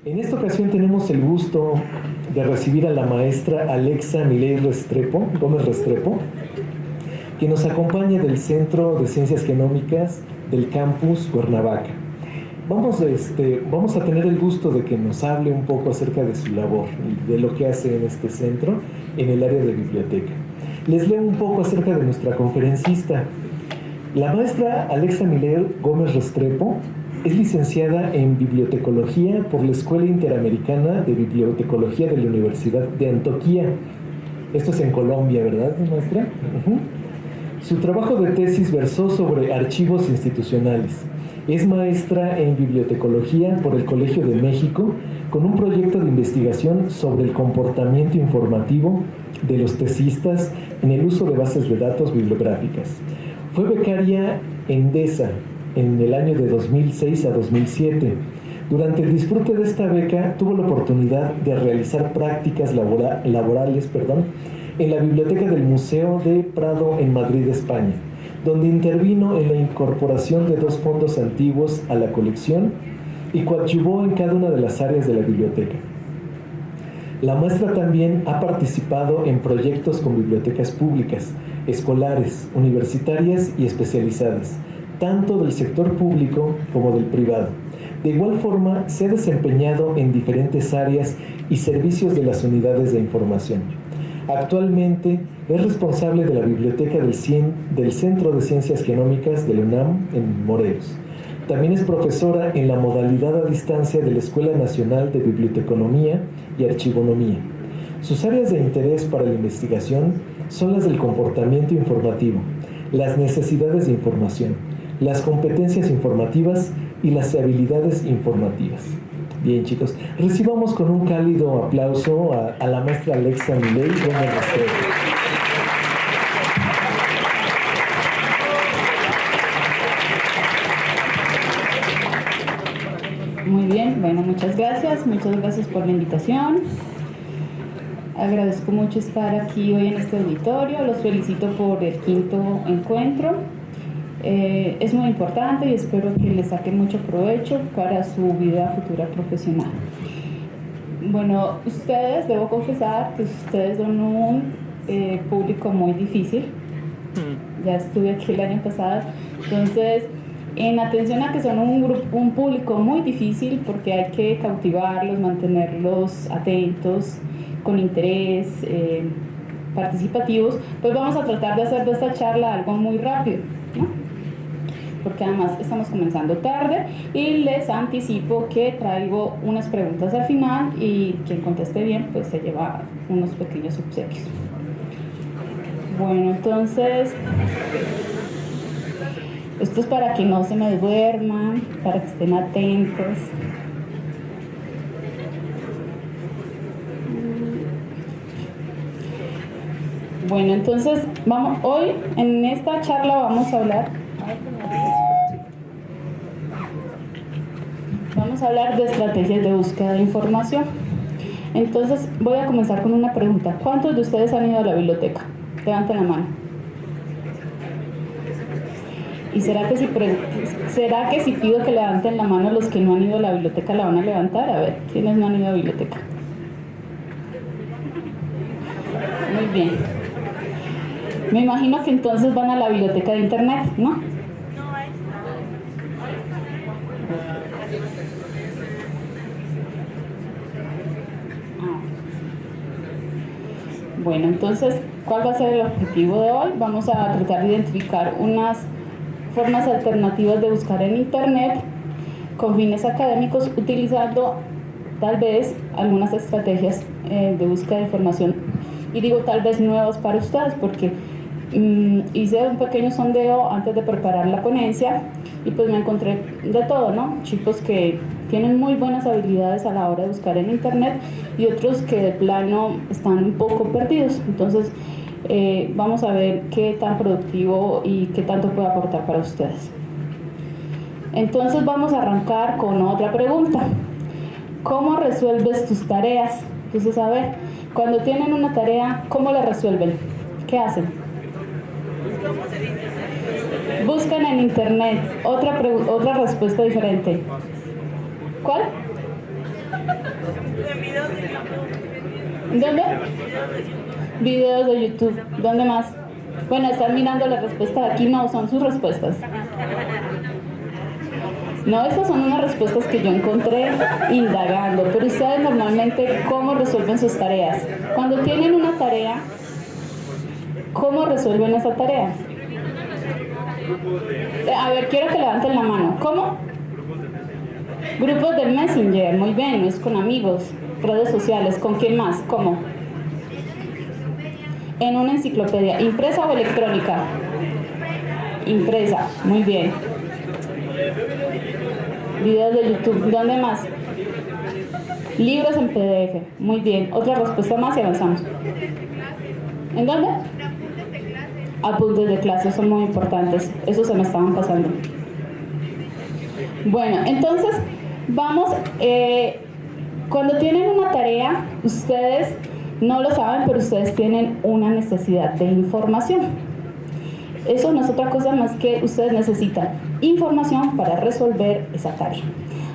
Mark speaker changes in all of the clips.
Speaker 1: En esta ocasión tenemos el gusto de recibir a la maestra Alexa Miley Gómez Restrepo, que nos acompaña del Centro de Ciencias Genómicas del Campus Cuernavaca. Vamos a tener el gusto de que nos hable un poco acerca de su labor y de lo que hace en este centro en el área de biblioteca. Les leo un poco acerca de nuestra conferencista. La maestra Alexa Miley Gómez Restrepo es licenciada en Bibliotecología por la Escuela Interamericana de Bibliotecología de la Universidad de Antioquia. Esto es en Colombia, ¿verdad, maestra? Su trabajo de tesis versó sobre archivos institucionales. Es maestra en Bibliotecología por el Colegio de México con un proyecto de investigación sobre el comportamiento informativo de los tesistas en el uso de bases de datos bibliográficas. Fue becaria en DESA en el año de 2006 a 2007. Durante el disfrute de esta beca tuvo la oportunidad de realizar prácticas laborales en la biblioteca del Museo de Prado en Madrid, España, donde intervino en la incorporación de 2 fondos antiguos a la colección y coadyuvó en cada una de las áreas de la biblioteca. La maestra también ha participado en proyectos con bibliotecas públicas, escolares, universitarias y especializadas, tanto del sector público como del privado. De igual forma, se ha desempeñado en diferentes áreas y servicios de las unidades de información. Actualmente es responsable de la biblioteca del Centro de Ciencias Genómicas de la UNAM en Morelos. También es profesora en la modalidad a distancia de la Escuela Nacional de Biblioteconomía y Archivonomía. Sus áreas de interés para la investigación son las del comportamiento informativo, las necesidades de información, las competencias informativas y las habilidades informativas. Bien, chicos, recibamos con un cálido aplauso a la maestra Alexa Miley Gómez Restrepo.
Speaker 2: Muy bien, bueno, muchas gracias por la invitación. Agradezco mucho estar aquí hoy en este auditorio, los felicito por el 5º encuentro. Es muy importante y espero que les saquen mucho provecho para su vida futura profesional. Bueno, debo confesar que ustedes son un público muy difícil. Ya estuve aquí el año pasado, entonces en atención a que son un público muy difícil porque hay que cautivarlos, mantenerlos atentos, con interés, participativos, pues vamos a tratar de hacer de esta charla algo muy rápido, ¿no? Porque además estamos comenzando tarde y les anticipo que traigo unas preguntas al final y quien conteste bien pues se lleva unos pequeños obsequios. Bueno, entonces esto es para que no se me duerman, para que estén atentos. Bueno, entonces hoy en esta charla vamos a hablar de estrategias de búsqueda de información. Entonces voy a comenzar con una pregunta. ¿Cuántos de ustedes han ido a la biblioteca? Levanten la mano. ¿Y será que si pido que levanten la mano los que no han ido a la biblioteca la van a levantar? A ver, ¿quiénes no han ido a la biblioteca? Muy bien. Me imagino que entonces van a la biblioteca de internet, ¿no? Bueno, entonces, ¿cuál va a ser el objetivo de hoy? Vamos a tratar de identificar unas formas alternativas de buscar en internet con fines académicos, utilizando tal vez algunas estrategias de búsqueda de información, y digo tal vez nuevas para ustedes porque hice un pequeño sondeo antes de preparar la ponencia y pues me encontré de todo, ¿no? Chicos que tienen muy buenas habilidades a la hora de buscar en internet y otros que de plano están un poco perdidos. Entonces vamos a ver qué tan productivo y qué tanto puede aportar para ustedes. Entonces vamos a arrancar con otra pregunta. ¿Cómo resuelves tus tareas? Entonces, a ver, cuando tienen una tarea, ¿cómo la resuelven? ¿Qué hacen? Buscan en internet. Otra respuesta diferente. ¿Cuál? ¿Dónde? Videos de YouTube. ¿Dónde más? Bueno, están mirando la respuesta de aquí, no, son sus respuestas. No, estas son unas respuestas que yo encontré indagando, pero ustedes normalmente, ¿cómo resuelven sus tareas? Cuando tienen una tarea, ¿cómo resuelven esa tarea? A ver, quiero que levanten la mano. ¿Cómo? Grupos de Messenger, muy bien, es con amigos, redes sociales, ¿con quién más? ¿Cómo? En una enciclopedia, ¿impresa o electrónica? Impresa, muy bien. Videos de YouTube, ¿dónde más? Libros en PDF, muy bien. Otra respuesta más y avanzamos. ¿En dónde? Apuntes de clase, son muy importantes. Eso se me estaban pasando. Bueno, entonces vamos, cuando tienen una tarea, ustedes no lo saben, pero ustedes tienen una necesidad de información. Eso no es otra cosa más que ustedes necesitan información para resolver esa tarea.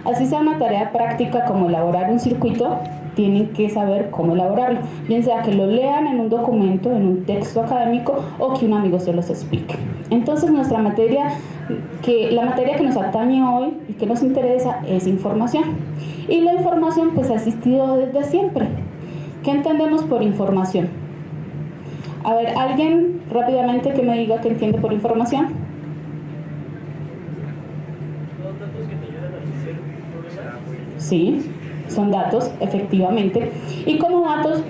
Speaker 2: Así sea una tarea práctica como elaborar un circuito, tienen que saber cómo elaborarlo, bien sea que lo lean en un documento, en un texto académico, o que un amigo se los explique. Entonces la materia que nos atañe hoy y que nos interesa es información. Y la información pues ha existido desde siempre. ¿Qué entendemos por información? A ver, alguien rápidamente que me diga qué entiende por información. Sí, son datos, efectivamente. Y como datos,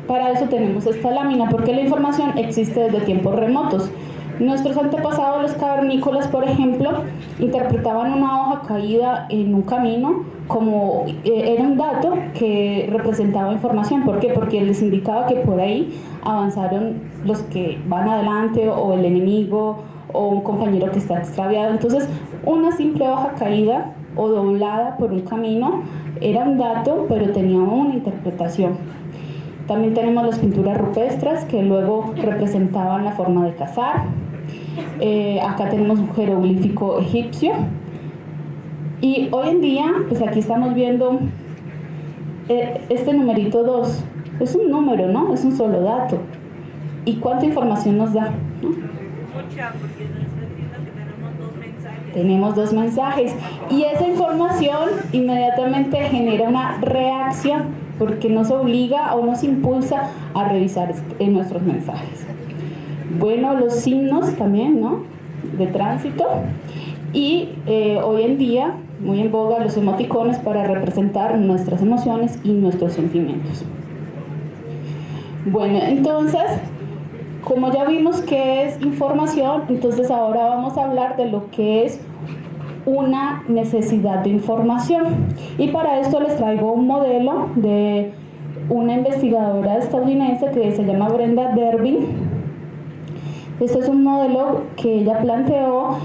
Speaker 2: para eso tenemos esta lámina, porque la información existe desde tiempos remotos. Nuestros antepasados, los cavernícolas, por ejemplo, interpretaban una hoja caída en un camino como era un dato que representaba información. ¿Por qué? Porque les indicaba que por ahí avanzaron los que van adelante, o el enemigo, o un compañero que está extraviado. Entonces, una simple hoja caída o doblada por un camino era un dato, pero tenía una interpretación. También tenemos las pinturas rupestres que luego representaban la forma de cazar. Acá tenemos un jeroglífico egipcio. Y hoy en día, pues aquí estamos viendo este numerito 2. Es un número, ¿no? Es un solo dato. ¿Y cuánta información nos da? ¿No?
Speaker 3: Mucha, porque nos está diciendo que tenemos 2 mensajes.
Speaker 2: Tenemos 2 mensajes. Y esa información inmediatamente genera una reacción, porque nos obliga o nos impulsa a revisar nuestros mensajes. Bueno, los signos también, ¿no? De tránsito. Y hoy en día, muy en boga, los emoticones para representar nuestras emociones y nuestros sentimientos. Bueno, entonces, como ya vimos que es información, entonces ahora vamos a hablar de lo que es una necesidad de información. Y para esto les traigo un modelo de una investigadora estadounidense que se llama Brenda Durbin. Este es un modelo que ella planteó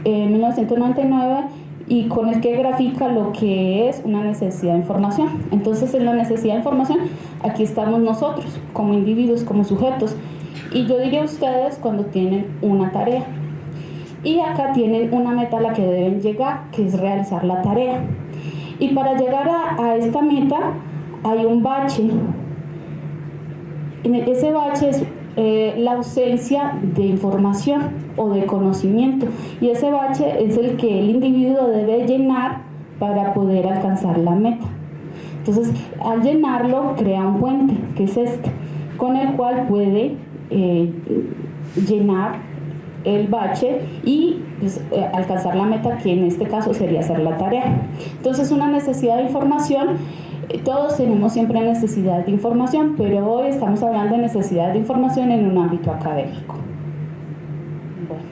Speaker 2: en 1999 y con el que grafica lo que es una necesidad de información. Entonces, en la necesidad de información, aquí estamos nosotros, como individuos, como sujetos. Y yo diría a ustedes cuando tienen una tarea. Y acá tienen una meta a la que deben llegar, que es realizar la tarea. Y para llegar a esta meta hay un bache. Ese bache es la ausencia de información o de conocimiento. Y ese bache es el que el individuo debe llenar para poder alcanzar la meta. Entonces, al llenarlo, crea un puente, que es este, con el cual puede llenar el bache y pues, alcanzar la meta, que en este caso sería hacer la tarea. Entonces, una necesidad de información, todos tenemos siempre necesidad de información, pero hoy estamos hablando de necesidad de información en un ámbito académico. Bueno,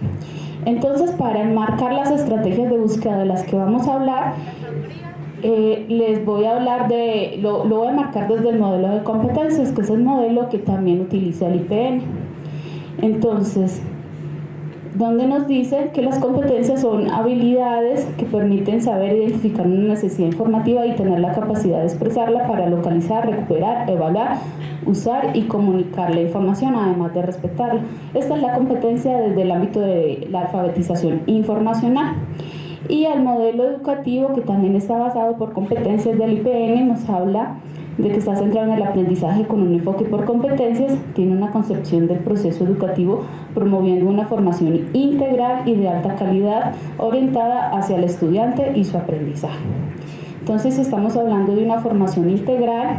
Speaker 2: entonces, para enmarcar las estrategias de búsqueda de las que vamos a hablar, les voy a hablar de, lo voy a marcar desde el modelo de competencias, que es el modelo que también utiliza el IPN. Entonces, donde nos dice que las competencias son habilidades que permiten saber identificar una necesidad informativa y tener la capacidad de expresarla para localizar, recuperar, evaluar, usar y comunicar la información, además de respetarla. Esta es la competencia desde el ámbito de la alfabetización informacional. Y el modelo educativo, que también está basado por competencias del IPN, nos habla de que está centrado en el aprendizaje con un enfoque por competencias, tiene una concepción del proceso educativo promoviendo una formación integral y de alta calidad orientada hacia el estudiante y su aprendizaje. Entonces, si estamos hablando de una formación integral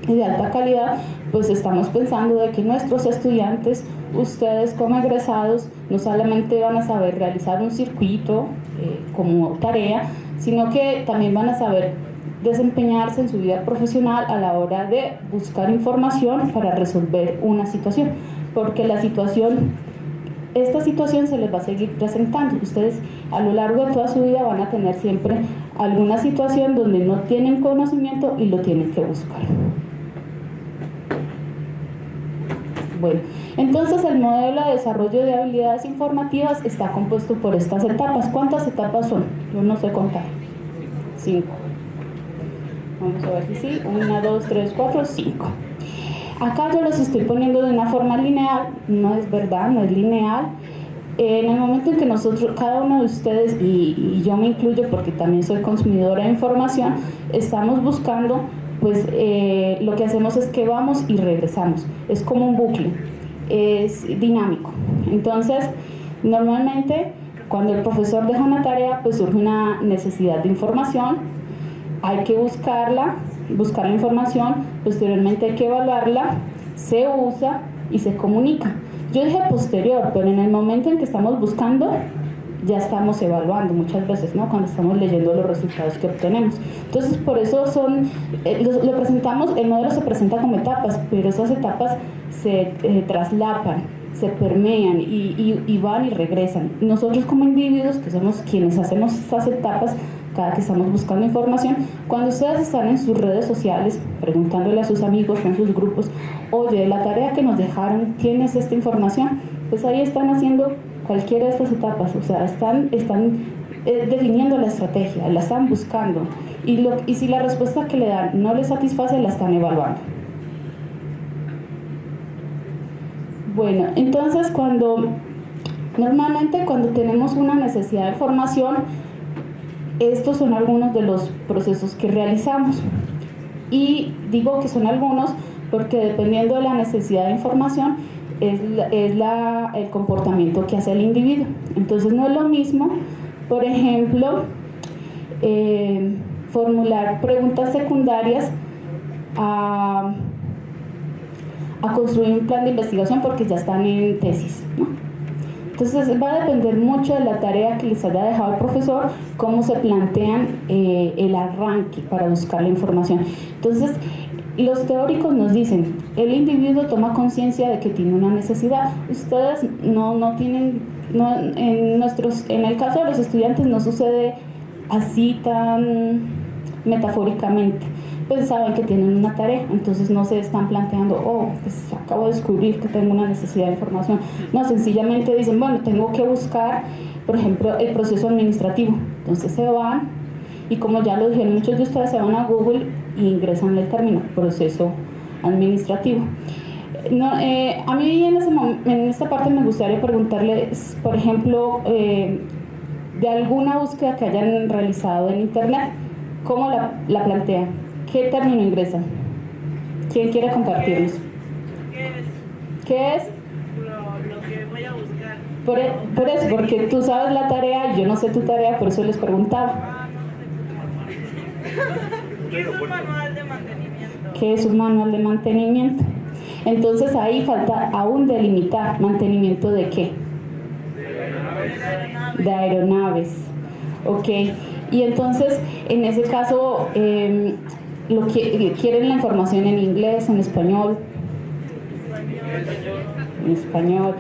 Speaker 2: y de alta calidad, pues estamos pensando de que nuestros estudiantes, ustedes como egresados, no solamente van a saber realizar un circuito como tarea, sino que también van a saber desempeñarse en su vida profesional a la hora de buscar información para resolver una situación, porque esta situación se les va a seguir presentando. Ustedes a lo largo de toda su vida van a tener siempre alguna situación donde no tienen conocimiento y lo tienen que buscar. Bueno, entonces el modelo de desarrollo de habilidades informativas está compuesto por estas etapas. ¿Cuántas etapas son? Yo no sé contar. 5. Vamos a ver si sí. 1, 2, 3, 4, 5. Acá yo los estoy poniendo de una forma lineal. No es verdad, no es lineal. En el momento en que nosotros, cada uno de ustedes, y yo me incluyo porque también soy consumidora de información, estamos buscando, pues lo que hacemos es que vamos y regresamos. Es como un bucle, es dinámico. Entonces, normalmente, cuando el profesor deja una tarea, pues surge una necesidad de información, hay que buscar la información, posteriormente hay que evaluarla, se usa y se comunica. Yo dije posterior, pero en el momento en que estamos buscando, ya estamos evaluando muchas veces, ¿no? Cuando estamos leyendo los resultados que obtenemos. Entonces, por eso lo presentamos, el modelo se presenta como etapas, pero esas etapas se traslapan, se permean y van y regresan. Nosotros como individuos, que somos quienes hacemos estas etapas, cada que estamos buscando información, cuando ustedes están en sus redes sociales preguntándole a sus amigos, en sus grupos, oye, la tarea que nos dejaron, ¿tienes esta información? Pues ahí están haciendo cualquiera de estas etapas, o sea, están definiendo la estrategia, la están buscando, y si la respuesta que le dan no les satisface, la están evaluando. Bueno, entonces normalmente cuando tenemos una necesidad de formación, estos son algunos de los procesos que realizamos. Y digo que son algunos porque dependiendo de la necesidad de información es el comportamiento que hace el individuo. Entonces no es lo mismo, por ejemplo, formular preguntas secundarias a construir un plan de investigación porque ya están en tesis, ¿no? Entonces va a depender mucho de la tarea que les haya dejado el profesor, cómo se plantean el arranque para buscar la información. Entonces, los teóricos nos dicen, el individuo toma conciencia de que tiene una necesidad. Ustedes no tienen, en el caso de los estudiantes no sucede así tan metafóricamente. Pues saben que tienen una tarea, entonces no se están planteando, pues acabo de descubrir que tengo una necesidad de información. No, sencillamente dicen, bueno, tengo que buscar, por ejemplo, el proceso administrativo. Entonces se van, y como ya lo dijeron muchos de ustedes, se van a Google e ingresan el término proceso administrativo. No, a mí en esta parte me gustaría preguntarles, por ejemplo, de alguna búsqueda que hayan realizado en internet, ¿cómo la plantean? ¿Qué término ingresan? ¿Quién quiere compartirnos? ¿Qué es?
Speaker 3: Lo que voy a buscar.
Speaker 2: Por eso, porque tú sabes la tarea y yo no sé tu tarea, por eso les preguntaba.
Speaker 3: ¿Qué es un manual de mantenimiento?
Speaker 2: ¿Qué es un manual de mantenimiento? Entonces ahí falta aún delimitar. ¿Mantenimiento de qué? De aeronaves. Ok. Y entonces, en ese caso, quieren la información en inglés, en español. En español.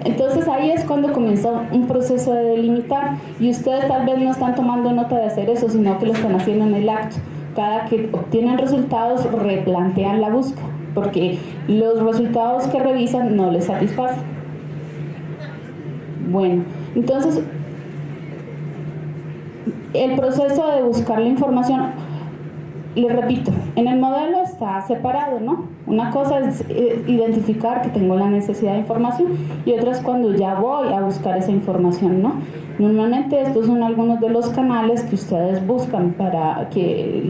Speaker 2: Entonces ahí es cuando comienza un proceso de delimitar, y ustedes tal vez no están tomando nota de hacer eso, sino que lo están haciendo en el acto. Cada que obtienen resultados, replantean la búsqueda, porque los resultados que revisan no les satisfacen. Bueno, entonces el proceso de buscar la información, les repito, en el modelo está separado, ¿no? Una cosa es identificar que tengo la necesidad de información y otra es cuando ya voy a buscar esa información, ¿no? Normalmente estos son algunos de los canales que ustedes buscan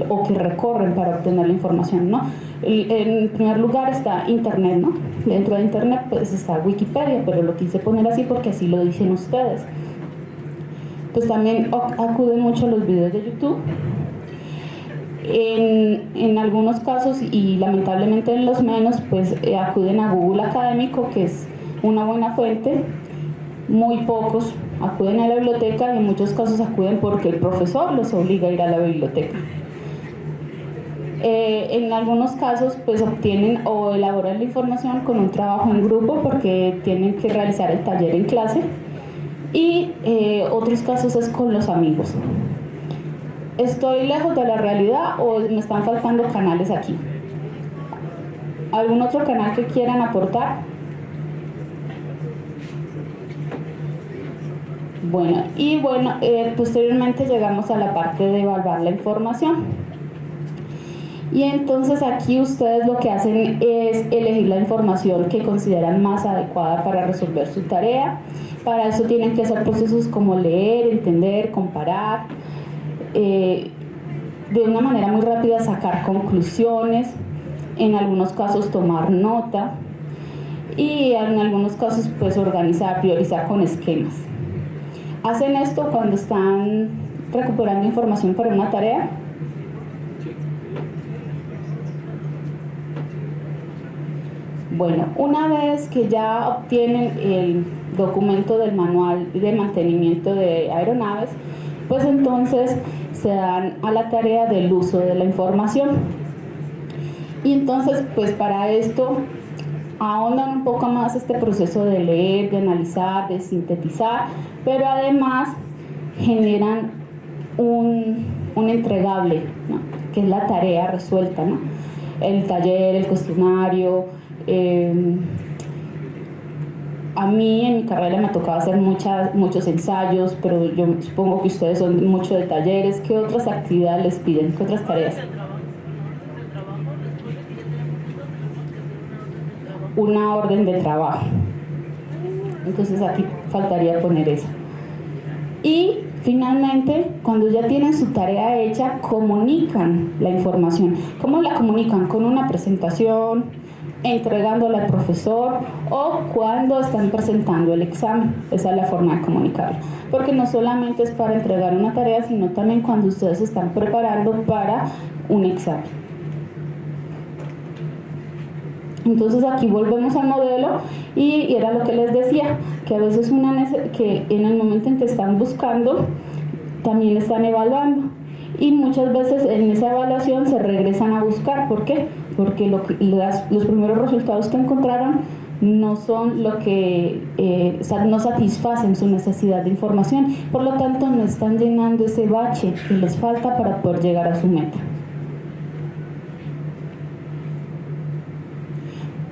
Speaker 2: o que recorren para obtener la información, ¿no? En primer lugar está Internet, ¿no? Dentro de Internet pues está Wikipedia, pero lo quise poner así porque así lo dicen ustedes. Pues también acuden mucho a los videos de YouTube. En algunos casos, y lamentablemente en los menos, pues acuden a Google Académico, que es una buena fuente. Muy pocos acuden a la biblioteca y en muchos casos acuden porque el profesor los obliga a ir a la biblioteca. En algunos casos pues obtienen o elaboran la información con un trabajo en grupo porque tienen que realizar el taller en clase, y otros casos es con los amigos. ¿Estoy lejos de la realidad o me están faltando canales aquí? ¿Algún otro canal que quieran aportar? Bueno, posteriormente llegamos a la parte de evaluar la información. Y entonces aquí ustedes lo que hacen es elegir la información que consideran más adecuada para resolver su tarea. Para eso tienen que hacer procesos como leer, entender, comparar, de una manera muy rápida sacar conclusiones, en algunos casos tomar nota y en algunos casos pues organizar, priorizar con esquemas. ¿Hacen esto cuando están recuperando información para una tarea? Bueno, una vez que ya obtienen el documento del manual de mantenimiento de aeronaves, pues entonces se dan a la tarea del uso de la información. Y entonces, pues para esto ahondan un poco más este proceso de leer, de analizar, de sintetizar, pero además generan un entregable, ¿no? Que es la tarea resuelta, ¿no? El taller, el cuestionario. A mí en mi carrera me tocaba hacer muchos ensayos, pero yo supongo que ustedes son mucho de talleres. ¿Qué otras actividades les piden? ¿Qué otras tareas? Una orden de trabajo. Entonces aquí faltaría poner eso. Y finalmente, cuando ya tienen su tarea hecha, comunican la información. ¿Cómo la comunican? Con una presentación, entregándola al profesor o cuando están presentando el examen. Esa es la forma de comunicarlo, porque no solamente es para entregar una tarea, sino también cuando ustedes se están preparando para un examen. Entonces aquí volvemos al modelo y era lo que les decía, que a veces que en el momento en que están buscando también están evaluando, y muchas veces en esa evaluación se regresan a buscar. ¿Por qué? Porque los primeros resultados que encontraron no son lo que no satisfacen su necesidad de información, por lo tanto no están llenando ese bache que les falta para poder llegar a su meta.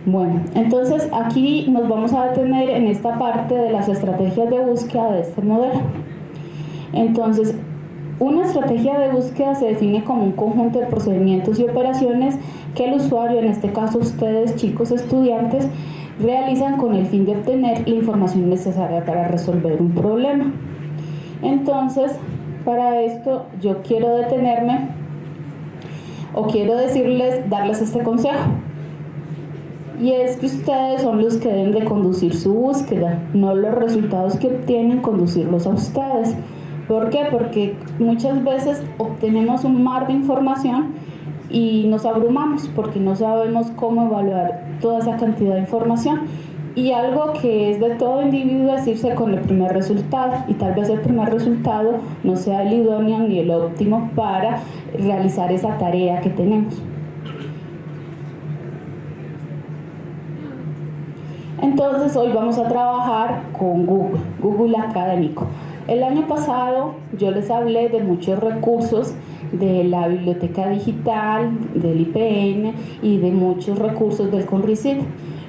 Speaker 2: Bueno, entonces aquí nos vamos a detener en esta parte de las estrategias de búsqueda de este modelo. Entonces, una estrategia de búsqueda se define como un conjunto de procedimientos y operaciones que el usuario, en este caso ustedes chicos estudiantes, realizan con el fin de obtener la información necesaria para resolver un problema. Entonces, para esto yo quiero detenerme o quiero darles este consejo. Y es que ustedes son los que deben de conducir su búsqueda, no los resultados que obtienen conducirlos a ustedes. ¿Por qué? Porque muchas veces obtenemos un mar de información y nos abrumamos porque no sabemos cómo evaluar toda esa cantidad de información. Y algo que es de todo individuo es irse con el primer resultado, y tal vez el primer resultado no sea el idóneo ni el óptimo para realizar esa tarea que tenemos. Entonces hoy vamos a trabajar con Google Académico. El año pasado yo les hablé de muchos recursos de la biblioteca digital, del IPN y de muchos recursos del CONRICIT,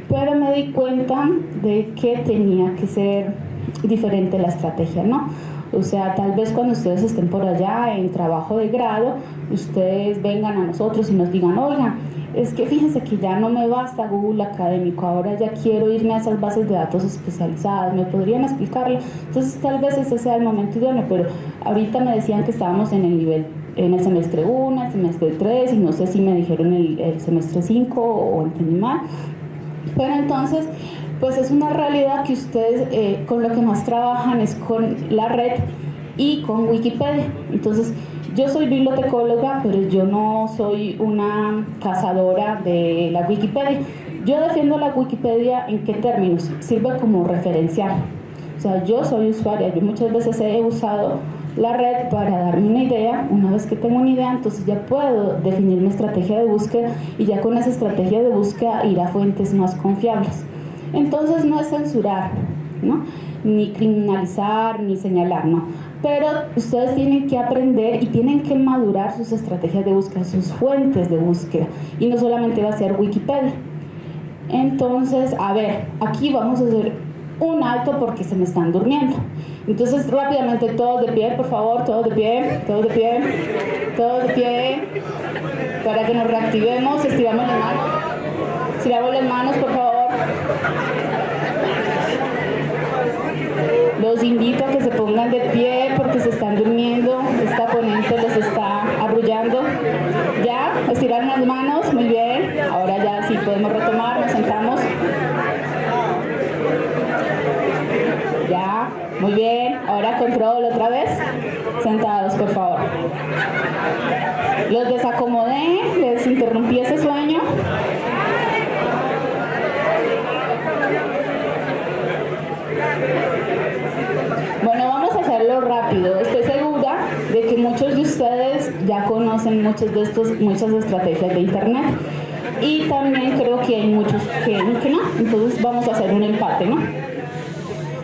Speaker 2: pero me di cuenta de que tenía que ser diferente la estrategia, ¿no? O sea, tal vez cuando ustedes estén por allá en trabajo de grado, ustedes vengan a nosotros y nos digan, oigan, es que fíjense que ya no me basta Google Académico, ahora ya quiero irme a esas bases de datos especializadas, ¿me podrían explicarlo? Entonces tal vez ese sea el momento idóneo, pero ahorita me decían que estábamos en el nivel, en el semestre 1, el semestre 3, y no sé si me dijeron el semestre 5 o entendí mal. Pero entonces, pues es una realidad que ustedes con lo que más trabajan es con la red y con Wikipedia. Entonces, yo soy bibliotecóloga, pero yo no soy una cazadora de la Wikipedia. Yo defiendo la Wikipedia ¿en qué términos? Sirve como referencial. O sea, yo soy usuaria, yo muchas veces he usado la red para darme una idea. Una vez que tengo una idea, entonces ya puedo definir mi estrategia de búsqueda y ya con esa estrategia de búsqueda ir a fuentes más confiables. Entonces no es censurar, ¿no? Ni criminalizar, ni señalar, no. Pero ustedes tienen que aprender y tienen que madurar sus estrategias de búsqueda, sus fuentes de búsqueda. Y no solamente va a ser Wikipedia. Entonces, a ver, aquí vamos a hacer un alto porque se me están durmiendo. Entonces, rápidamente, todos de pie, por favor, todos de pie, todos de pie, todos de pie, para que nos reactivemos, estiramos las manos, por favor. Los invito a que se pongan de pie porque se están durmiendo, esta ponente los está arrullando. ¿Ya? ¿Estiraron las manos? Muy bien. Ahora ya sí podemos retomar, nos sentamos. Ya, muy bien. Ahora control otra vez. Sentados, por favor. Los desacomodé, les interrumpí ese sueño. Bueno, vamos a hacerlo rápido. Estoy segura de que muchos de ustedes ya conocen muchas estrategias de internet y también creo que hay muchos que no. Entonces vamos a hacer un empate, ¿no?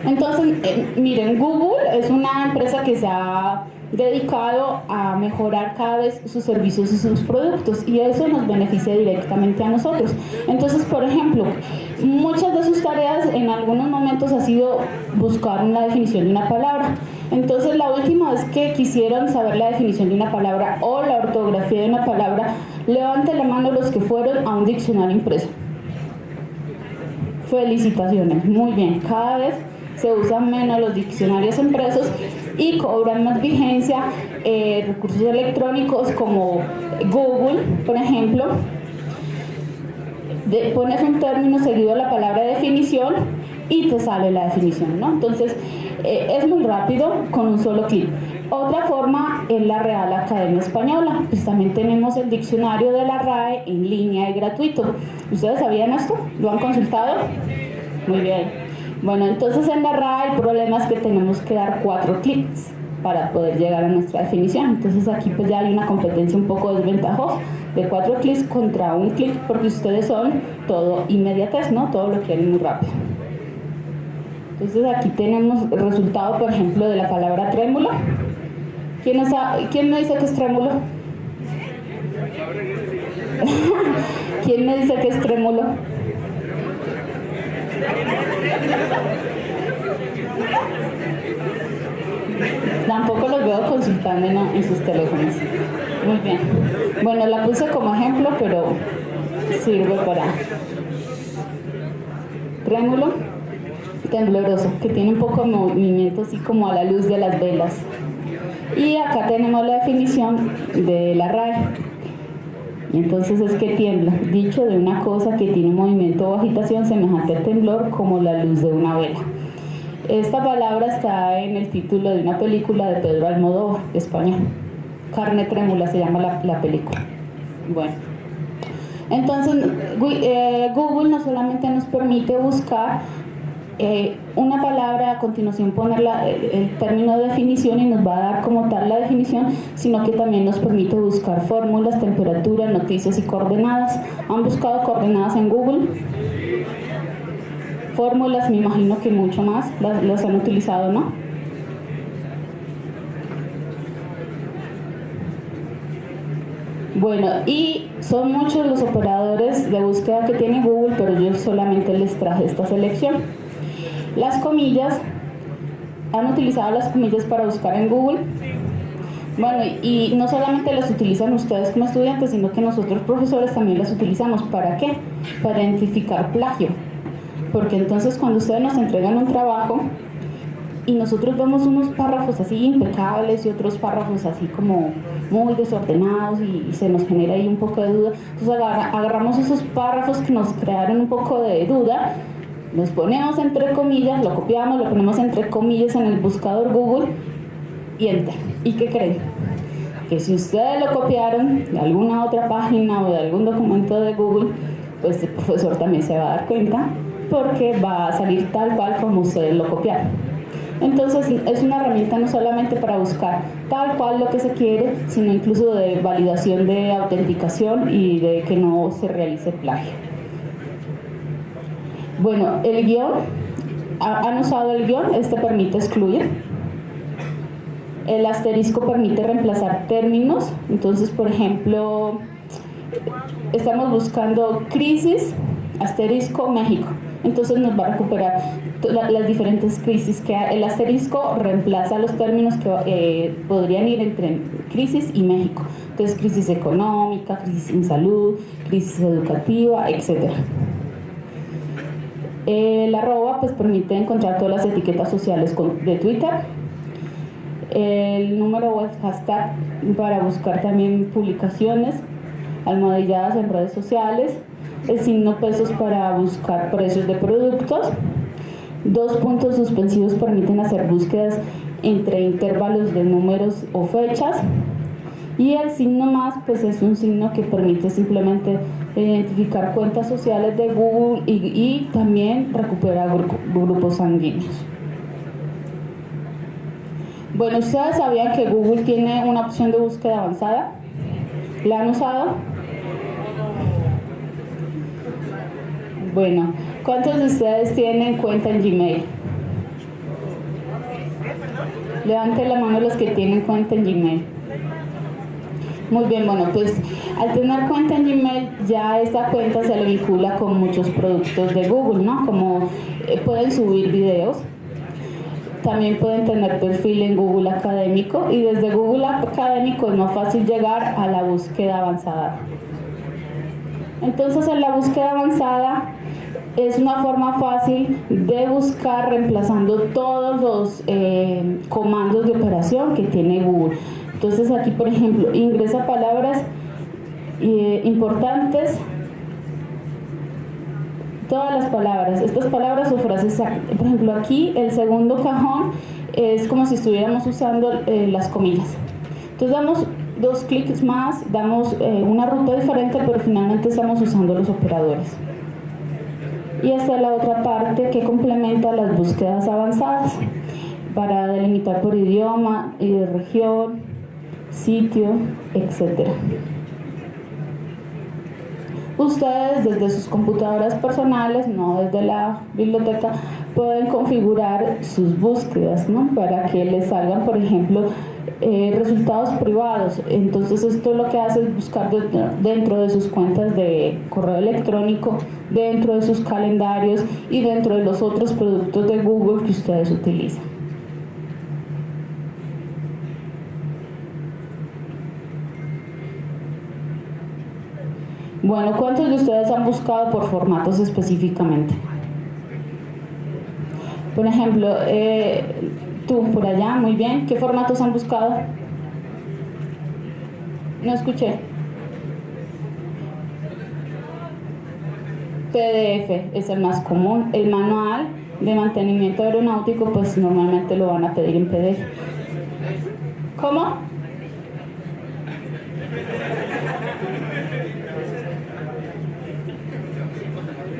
Speaker 2: Entonces, miren, Google es una empresa que se ha dedicado a mejorar cada vez sus servicios y sus productos y eso nos beneficia directamente a nosotros. Entonces, por ejemplo, muchas de sus tareas en algunos momentos ha sido buscar una definición de una palabra. Entonces, la última vez que quisieron saber la definición de una palabra o la ortografía de una palabra, levanten la mano los que fueron a un diccionario impreso. Felicitaciones, muy bien. Cada vez se usan menos los diccionarios impresos y cobran más vigencia recursos electrónicos como Google, por ejemplo. Pones un término seguido a la palabra definición y te sale la definición, ¿no? Entonces, es muy rápido con un solo clic. Otra forma es la Real Academia Española. Pues también tenemos el diccionario de la RAE en línea y gratuito. ¿Ustedes sabían esto? ¿Lo han consultado? Muy bien. Bueno, entonces en la RAE el problema es que tenemos que dar 4 clics para poder llegar a nuestra definición. Entonces aquí pues ya hay una competencia un poco desventajosa de 4 clics contra 1 clic porque ustedes son todo inmediatez, ¿no? Todo lo quieren muy rápido. Entonces aquí tenemos el resultado, por ejemplo, de la palabra trémulo. ¿Quién me dice que es trémulo? ¿Quién me dice que es trémulo? Tampoco los veo consultando en sus teléfonos. Muy bien. Bueno, la puse como ejemplo, pero sirve para trémulo, tembloroso, que tiene un poco de movimiento así como a la luz de las velas. Y acá tenemos la definición de la RAE. Entonces es que tiembla, dicho de una cosa que tiene un movimiento o agitación semejante al temblor como la luz de una vela. Esta palabra está en el título de una película de Pedro Almodóvar, español. Carne trémula se llama la película. Bueno, entonces Google no solamente nos permite buscar una palabra, a continuación poner el término de definición y nos va a dar como tal la definición, sino que también nos permite buscar fórmulas, temperatura, noticias y coordenadas. ¿Han buscado coordenadas en Google? Fórmulas, me imagino que mucho más, las han utilizado, ¿no? Bueno, y son muchos los operadores de búsqueda que tiene Google, pero yo solamente les traje esta selección. Las comillas, ¿han utilizado las comillas para buscar en Google? Bueno, y no solamente las utilizan ustedes como estudiantes, sino que nosotros profesores también las utilizamos. ¿Para qué? Para identificar plagio. Porque entonces cuando ustedes nos entregan un trabajo y nosotros vemos unos párrafos así impecables y otros párrafos así como muy desordenados y se nos genera ahí un poco de duda, entonces agarramos esos párrafos que nos crearon un poco de duda, los ponemos entre comillas, lo copiamos, lo ponemos entre comillas en el buscador Google y enter. ¿Y qué creen? Que si ustedes lo copiaron de alguna otra página o de algún documento de Google, pues el profesor también se va a dar cuenta porque va a salir tal cual como ustedes lo copiaron. Entonces es una herramienta no solamente para buscar tal cual lo que se quiere, sino incluso de validación de autenticación y de que no se realice plagio. Bueno, el guión, ¿han usado el guión? Este permite excluir. El asterisco permite reemplazar términos. Entonces, por ejemplo, estamos buscando crisis, asterisco, México. Entonces nos va a recuperar las diferentes crisis que hay. El asterisco reemplaza los términos que podrían ir entre crisis y México. Entonces, crisis económica, crisis en salud, crisis educativa, etc. El arroba pues permite encontrar todas las etiquetas sociales de Twitter. El número o el hashtag para buscar también publicaciones almohadilladas en redes sociales. El signo pesos para buscar precios de productos. 2 puntos suspensivos permiten hacer búsquedas entre intervalos de números o fechas. Y el signo más pues es un signo que permite simplemente identificar cuentas sociales de Google y también recuperar grupos sanguíneos. Bueno, ¿ustedes sabían que Google tiene una opción de búsqueda avanzada? ¿La han usado? Bueno, ¿cuántos de ustedes tienen cuenta en Gmail? Levanten la mano los que tienen cuenta en Gmail. Muy bien, bueno, pues al tener cuenta en Gmail ya esta cuenta se le vincula con muchos productos de Google, ¿no? Como pueden subir videos, también pueden tener perfil en Google Académico y desde Google Académico es más fácil llegar a la búsqueda avanzada. Entonces en la búsqueda avanzada es una forma fácil de buscar reemplazando todos los comandos de operación que tiene Google. Entonces aquí, por ejemplo, ingresa palabras importantes, todas las palabras, estas palabras o frases, por ejemplo aquí el segundo cajón es como si estuviéramos usando las comillas. Entonces damos 2 clics más, damos una ruta diferente, pero finalmente estamos usando los operadores. Y esta es la otra parte que complementa las búsquedas avanzadas para delimitar por idioma, región, sitio, etc. Ustedes desde sus computadoras personales, no desde la biblioteca, pueden configurar sus búsquedas, ¿no? Para que les salgan, por ejemplo, resultados privados. Entonces esto lo que hace es buscar dentro de sus cuentas de correo electrónico, dentro de sus calendarios y dentro de los otros productos de Google que ustedes utilizan. Bueno, ¿cuántos de ustedes han buscado por formatos específicamente? Por ejemplo, tú por allá, muy bien. ¿Qué formatos han buscado? No escuché. PDF es el más común. El manual de mantenimiento aeronáutico, pues normalmente lo van a pedir en PDF. ¿Cómo?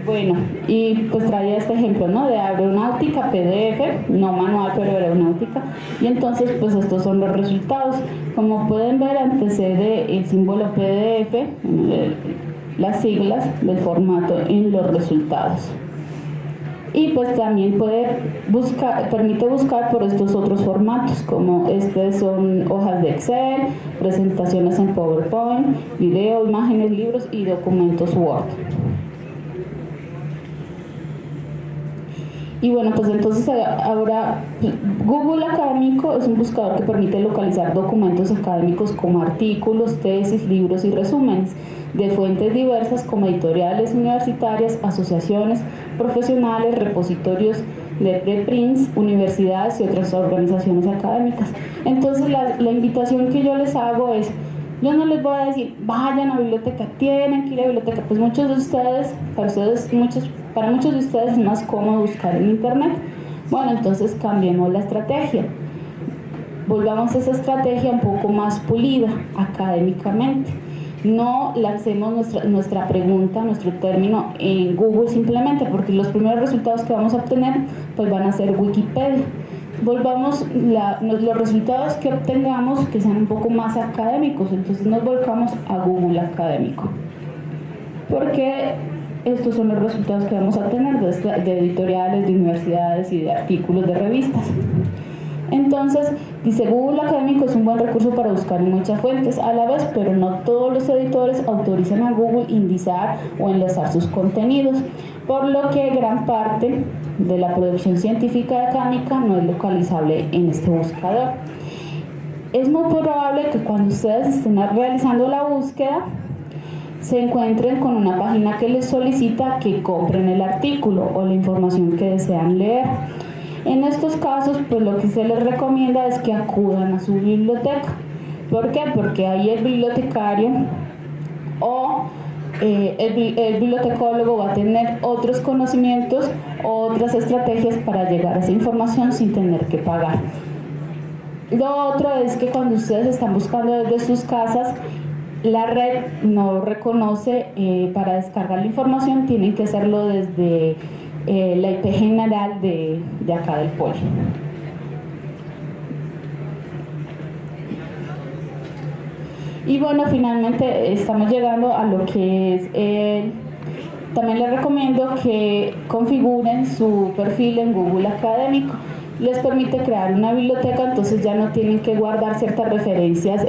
Speaker 2: Bueno, y pues traía este ejemplo, ¿no? De aeronáutica, PDF, no manual, pero aeronáutica. Y entonces, pues estos son los resultados. Como pueden ver, antecede el símbolo PDF, las siglas del formato en los resultados. Y pues también permite buscar por estos otros formatos, como son hojas de Excel, presentaciones en PowerPoint, video, imágenes, libros y documentos Word. Y bueno, pues entonces ahora Google Académico es un buscador que permite localizar documentos académicos como artículos, tesis, libros y resúmenes de fuentes diversas como editoriales universitarias, asociaciones profesionales, repositorios de preprints, universidades y otras organizaciones académicas. Entonces la invitación que yo les hago es, yo no les voy a decir, vayan a la biblioteca, tienen que ir a la biblioteca, pues muchos de ustedes, para muchos de ustedes es más cómodo buscar en internet. Bueno, entonces cambiemos la estrategia. Volvamos a esa estrategia un poco más pulida académicamente. No lancemos nuestra pregunta, nuestro término en Google simplemente, porque los primeros resultados que vamos a obtener pues van a ser Wikipedia. Volvamos los resultados que obtengamos que sean un poco más académicos, entonces nos volcamos a Google Académico. Porque estos son los resultados que vamos a tener de editoriales, de universidades y de artículos de revistas. Entonces, dice, Google Académico es un buen recurso para buscar en muchas fuentes a la vez, pero no todos los editores autorizan a Google indizar o enlazar sus contenidos, por lo que gran parte de la producción científica y académica no es localizable en este buscador. Es muy probable que cuando ustedes estén realizando la búsqueda, se encuentren con una página que les solicita que compren el artículo o la información que desean leer. En estos casos, pues lo que se les recomienda es que acudan a su biblioteca. ¿Por qué? Porque ahí el bibliotecario o el bibliotecólogo va a tener otros conocimientos, otras estrategias para llegar a esa información sin tener que pagar. Lo otro es que cuando ustedes están buscando desde sus casas, la red no reconoce para descargar la información, tienen que hacerlo desde la IP general de acá del Poli. Y bueno, finalmente estamos llegando a lo que es también les recomiendo que configuren su perfil en Google Académico. Les permite crear una biblioteca, entonces ya no tienen que guardar ciertas referencias.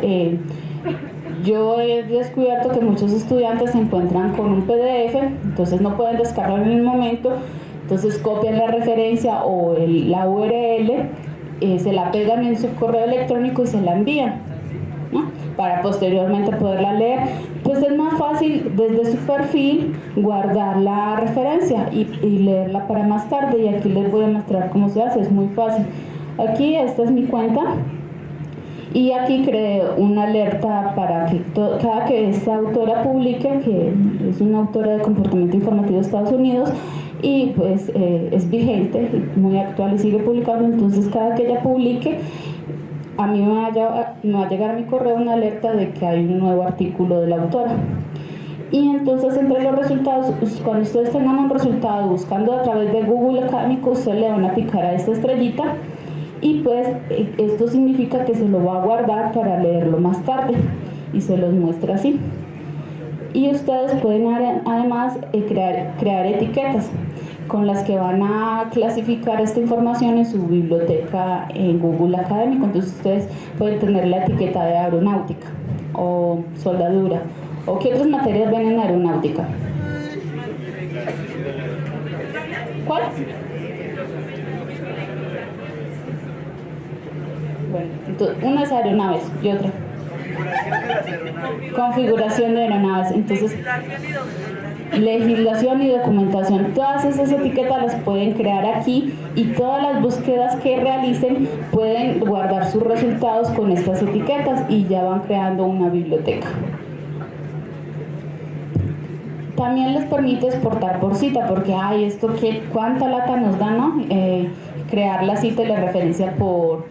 Speaker 2: Yo he descubierto que muchos estudiantes se encuentran con un PDF, entonces no pueden descargarlo en el momento, entonces copian la referencia o la URL, se la pegan en su correo electrónico y se la envían, ¿no? Para posteriormente poderla leer. Pues es más fácil desde su perfil guardar la referencia y leerla para más tarde, y aquí les voy a mostrar cómo se hace, es muy fácil. Aquí esta es mi cuenta. Y aquí creé una alerta para que cada que esta autora publique, que es una autora de comportamiento informativo de Estados Unidos, y pues es vigente, muy actual y sigue publicando, entonces cada que ella publique, a mí me va a llegar a mi correo una alerta de que hay un nuevo artículo de la autora. Y entonces entre los resultados, cuando ustedes tengan un resultado buscando a través de Google Académico, ustedes le van a picar a esta estrellita, y pues esto significa que se lo va a guardar para leerlo más tarde, y se los muestra así. Y ustedes pueden además crear etiquetas con las que van a clasificar esta información en su biblioteca en Google Académico. Entonces ustedes pueden tener la etiqueta de aeronáutica o soldadura, o qué otras materias ven en aeronáutica. ¿Cuál? Bueno, entonces, una es aeronaves y otra configuración de aeronaves. Entonces, legislación y documentación, todas esas etiquetas las pueden crear aquí, y todas las búsquedas que realicen pueden guardar sus resultados con estas etiquetas y ya van creando una biblioteca. También les permite exportar por cita, porque esto cuánta lata nos da, ¿no? Crear la cita y la referencia por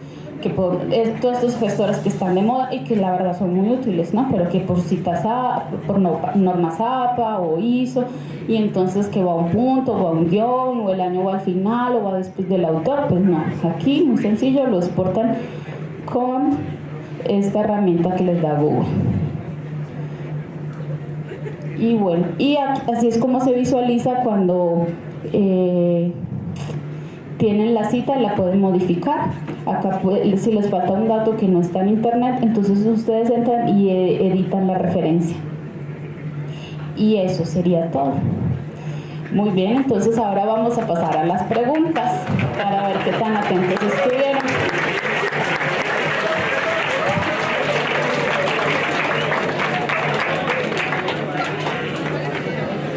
Speaker 2: todos estos gestores que están de moda y que la verdad son muy útiles, ¿no? Pero que por citas por normas APA o ISO, y entonces que va a un punto, o a un guión, o el año va al final, o va después del autor. Pues no, aquí muy sencillo, lo exportan con esta herramienta que les da Google. Y bueno, y así es como se visualiza cuando tienen la cita, la pueden modificar. Acá si les falta un dato que no está en internet, entonces ustedes entran y editan la referencia. Y eso sería todo. Muy bien, entonces ahora vamos a pasar a las preguntas para ver qué tan atentos estuvieron.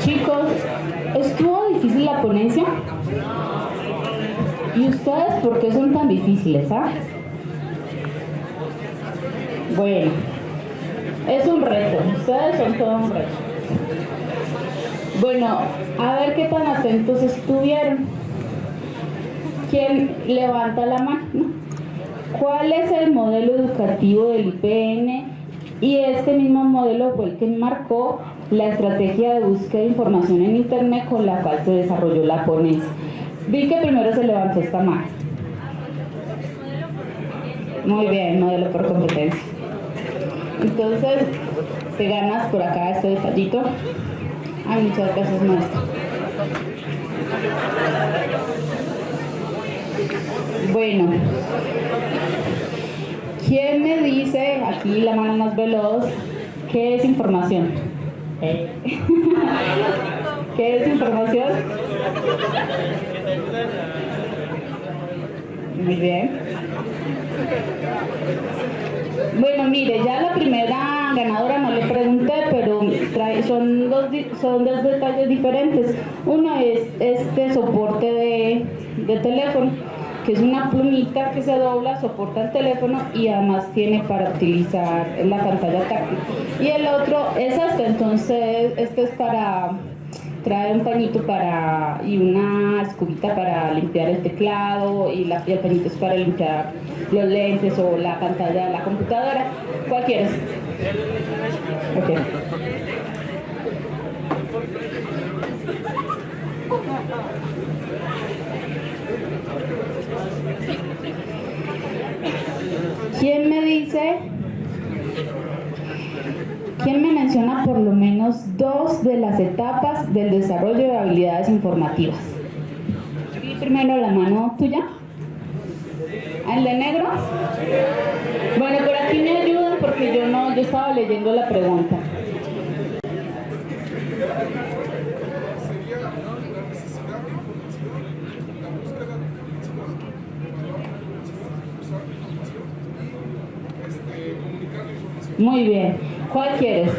Speaker 2: Chicos, ¿estuvo difícil la ponencia? ¿Y ustedes por qué son tan difíciles, ah? Bueno, es un reto, ustedes son todo un reto. Bueno, a ver qué tan atentos estuvieron. ¿Quién levanta la mano? ¿Cuál es el modelo educativo del IPN? Y este mismo modelo fue el que marcó la estrategia de búsqueda de información en Internet con la cual se desarrolló la ponencia. Vi que primero se levantó esta mano. Muy bien, modelo por competencia. Entonces, te ganas por acá este detallito. Ay, muchas gracias, maestra. Bueno, ¿quién me dice, aquí la mano más veloz, qué es información? ¿Qué es información? Muy bien. Bueno, mire, ya la primera ganadora no le pregunté, pero son dos detalles diferentes. Uno es este soporte de teléfono, que es una plumita que se dobla, soporta el teléfono y además tiene para utilizar la pantalla táctil. Y el otro es entonces este es para trae un pañito y una escobita para limpiar el teclado y el pañito es para limpiar los lentes o la pantalla de la computadora. ¿Cuál quieres? Ok. ¿Quién me dice? ¿Quién me menciona por lo menos 2 de las etapas del desarrollo de habilidades informativas? Y primero la mano tuya. ¿El de negro? Bueno, por aquí me ayudan porque yo estaba leyendo la pregunta. Muy bien. ¿Cuál quieres?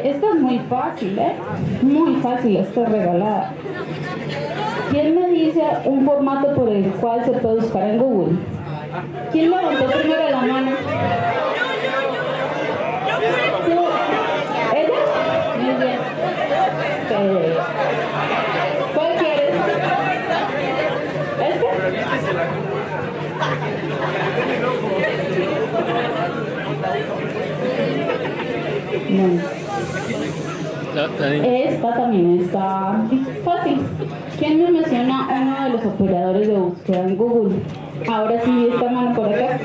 Speaker 2: Esta es muy fácil, ¿eh? Muy fácil, esta es regalada. ¿Quién me dice un formato por el cual se puede buscar en Google? ¿Quién levantó primero la mano? ¿Ella? Muy bien. ¿Cuál quieres? ¿Este? No. Esta también está fácil. ¿Quién me menciona uno de los operadores de búsqueda en Google? Ahora sí, esta mano por acá.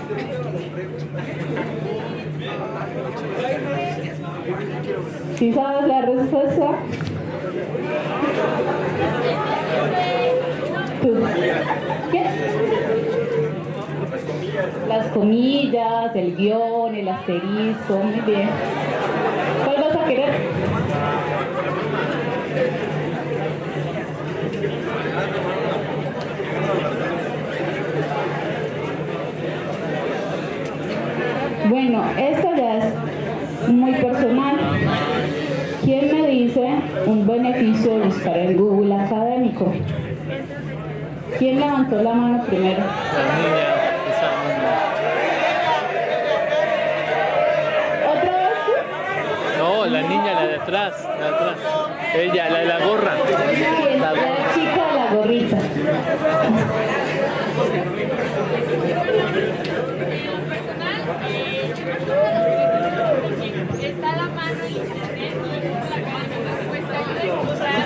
Speaker 2: ¿Sí sabes la respuesta? ¿Tú? ¿Qué? Las comillas, el guión, el asterisco, muy bien. ¿Cuál vas a querer? Bueno, esto ya es muy personal. ¿Quién me dice un beneficio de buscar en Google académico? ¿Quién levantó la mano primero?
Speaker 4: La niña, esa niña.
Speaker 2: ¿Otra vez?
Speaker 4: No, la niña, la de atrás, la de atrás. Ella, la de la gorra.
Speaker 2: Sí, la chica de la gorrita.
Speaker 3: Está la mano en internet y la respuesta de encontrar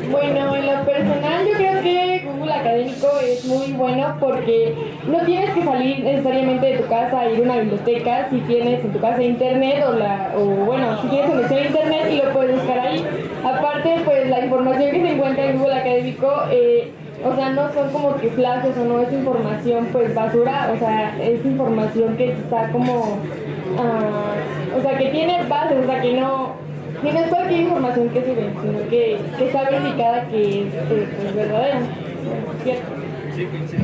Speaker 5: Bueno, en lo personal yo creo que Google Académico es muy bueno porque no tienes que salir necesariamente de tu casa a ir a una biblioteca si tienes en tu casa internet o bueno, si tienes conexión a internet y lo puedes buscar ahí. Aparte, pues la información que se encuentra en Google Académico, o sea, no son como que flashes o no es información pues basura, o sea, es información que está como, o sea, que tiene bases, o sea, que no es cualquier información que se ve, sino que está verificada que es pues, verdadera, ¿cierto? Sí, sí.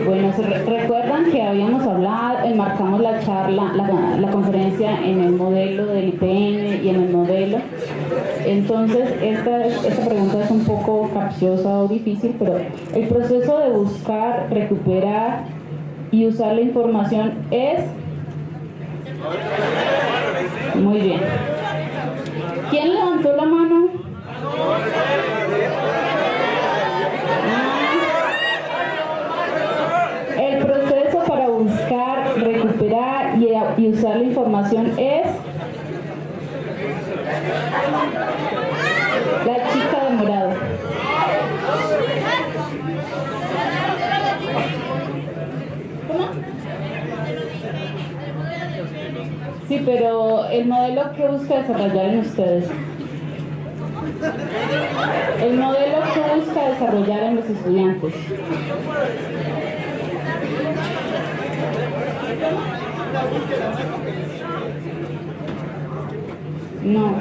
Speaker 2: Bueno, recuerdan que habíamos hablado, enmarcamos la charla, la conferencia en el modelo del IPN y en el modelo. Entonces, esta pregunta es un poco capciosa o difícil, pero el proceso de buscar, recuperar y usar la información es... Muy bien. ¿Quién levantó la mano? El proceso para buscar, recuperar y usar la información es la chica de morado. ¿Cómo? Sí, pero el modelo que busca desarrollar en ustedes. El modelo que busca desarrollar en los estudiantes. No.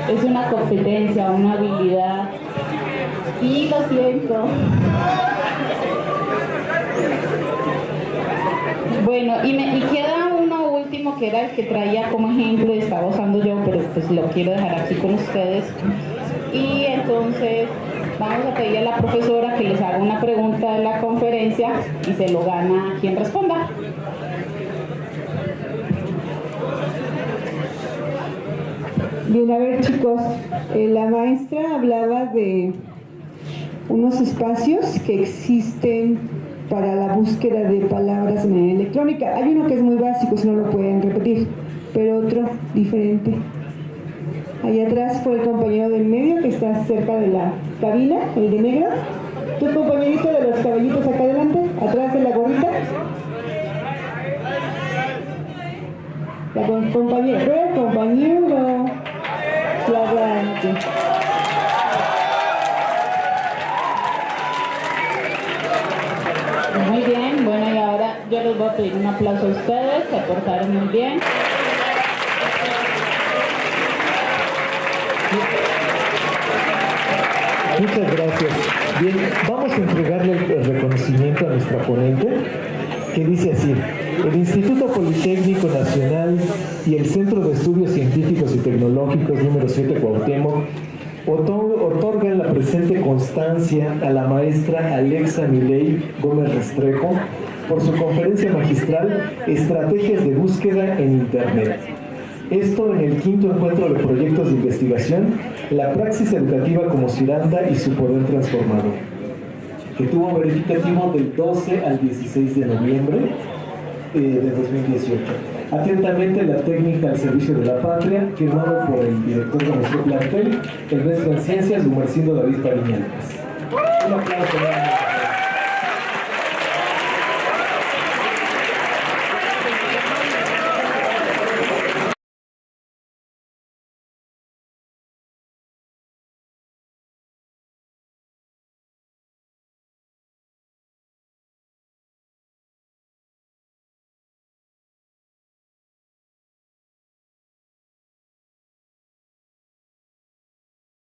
Speaker 2: Es una competencia, una habilidad. Sí, lo siento. Bueno, y queda uno último que era el que traía como ejemplo, estaba usando yo, pero pues lo quiero dejar aquí con ustedes. Y entonces vamos a pedir a la profesora que les haga una pregunta de la conferencia y se lo gana quien responda.
Speaker 6: Bien, a ver chicos, la maestra hablaba de unos espacios que existen para la búsqueda de palabras de manera electrónica. Hay uno que es muy básico, si no lo pueden repetir, pero otro diferente. Allá atrás fue el compañero del medio que está cerca de la cabina, el de negro. Tu compañerito de los cabellitos acá adelante, atrás de la gorrita. El compañero flagrante.
Speaker 2: Muy bien, bueno, y ahora yo les voy a pedir un aplauso a ustedes, se portaron muy bien.
Speaker 1: Muchas gracias. Bien, vamos a entregarle el reconocimiento a nuestra ponente, que dice así: el Instituto Politécnico Nacional y el Centro de Estudios Científicos y Tecnológicos número 7 Cuauhtémoc otorgan la presente constancia a la maestra Alexa Miley Gómez Restrepo por su conferencia magistral Estrategias de Búsqueda en Internet. Esto en el 5º encuentro de proyectos de investigación, la praxis educativa como Ciranda y su poder transformador, que tuvo verificativo del 12 al 16 de noviembre de 2018. Atentamente, la técnica al servicio de la patria, firmado por el director de nuestro plantel, el maestro en ciencias, Gumercindo David Pariñanes. Un aplauso.